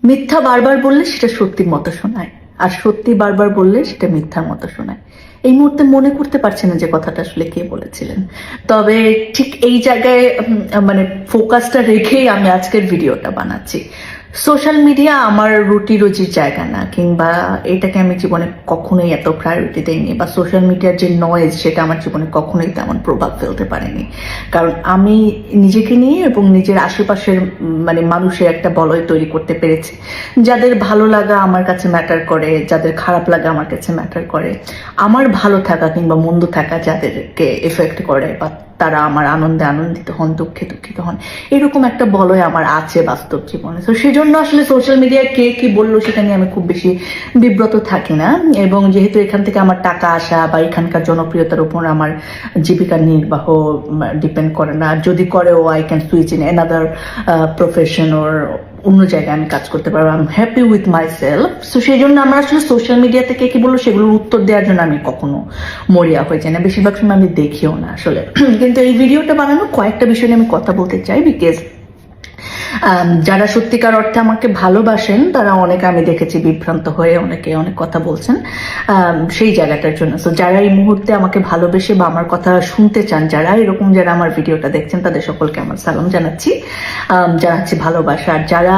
মিথ্যা বারবার বললে সেটা সত্যির মতো শোনায়, আর সত্যি বারবার বললে সেটা মিথ্যার মতো শোনায়। এই মুহূর্তে মনে করতে পারছি না যে কথাটা আসলে কে বলেছিলেন, তবে ঠিক এই জায়গায় মানে ফোকাসটা রেখেই আমি আজকের ভিডিওটা বানাচ্ছি। সোশ্যাল মিডিয়া আমার রুটি রুজির জায়গা না, কিংবা এটাকে আমি জীবনে কখনোই এত প্রায়োরিটি দেইনি, বা সোশ্যাল মিডিয়ার যে নয়েজ সেটা আমার জীবনে কখনোই তেমন প্রভাব ফেলতে পারেনি। কারণ আমি নিজেকে নিয়ে এবং নিজের আশেপাশের মানে মানুষের একটা বলয় তৈরি করতে পেরেছি। যাদের ভালো লাগা আমার কাছে ম্যাটার করে, যাদের খারাপ লাগা আমার কাছে ম্যাটার করে, আমার ভালো থাকা কিংবা মন্দ থাকা যাদেরকে এফেক্ট করে, বা তারা আমার আনন্দে আনন্দিত হন, দুঃখে দুঃখিত হন, এরকম একটা বলয় আমার আছে বাস্তব জীবনে। তো সেজন্য আসলে সোশ্যাল মিডিয়ায় কে কি বললো সেটা নিয়ে আমি খুব বেশি বিব্রত থাকি না। এবং যেহেতু এখান থেকে আমার টাকা আসা বা এখানকার জনপ্রিয়তার উপর আমার জীবিকা নির্বাহ ডিপেন্ড করে না, যদি করেও I can switch in another profession or অন্য জায়গায় আমি কাজ করতে পারবো। I am happy with myself. So সেই জন্য আমার আসলে সোশ্যাল মিডিয়া থেকে কি বললো সেগুলোর উত্তর দেওয়ার জন্য আমি কখনো মরিয়া হয়ে যাই না, বেশিরভাগ সময় আমি দেখিও না আসলে। কিন্তু এই ভিডিওটা বানানো কয়েকটা বিষয় নিয়ে আমি কথা বলতে চাই, বিকজ যারা সত্যিকার অর্থে আমাকে ভালোবাসেন তারা অনেকে আমি দেখেছি বিভ্রান্ত হয়ে অনেকে অনেক কথা বলছেন সেই জায়গাটার জন্য। তো যারা এই মুহূর্তে আমাকে ভালোবেসে বা আমার কথা শুনতে চান, যারা এরকম যারা আমার ভিডিওটা দেখছেন, তাদের সকলকে আমার সালাম জানাচ্ছি, জানাচ্ছি ভালোবাসা। আর যারা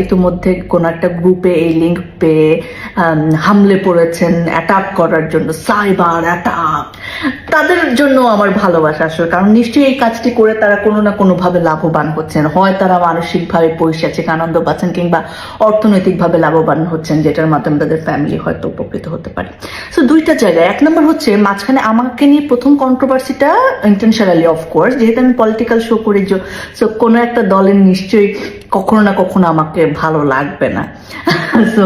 ইতিমধ্যে কোনো একটা গ্রুপে এই লিঙ্ক পেয়ে হামলে পড়েছেন অ্যাটাক করার জন্য, সাইবার অ্যাটাক, তাদের জন্য আমার ভালোবাসা আসলে। কারণ নিশ্চয়ই এই কাজটি করে তারা কোনো না কোনোভাবে লাভবান হচ্ছেন, হয় তারা মানসিকভাবে পৈশাচিক আনন্দ পাচ্ছেন কিংবা অর্থনৈতিকভাবে লাভবান হচ্ছেন, যেটার মাধ্যমে তাদের ফ্যামিলি হয়তো উপকৃত হতে পারে। সো দুইটা জায়গায়, এক নম্বর হচ্ছে মাঝখানে আমাকে নিয়ে প্রথম কন্ট্রোভার্সিটা ইন্টেনশনালি অফকোর্স, যেহেতু আমি পলিটিক্যাল শো করি, সো কোনো একটা দলের নিশ্চয়ই কখনো না কখনো আমাকে ভালো লাগবে না। সো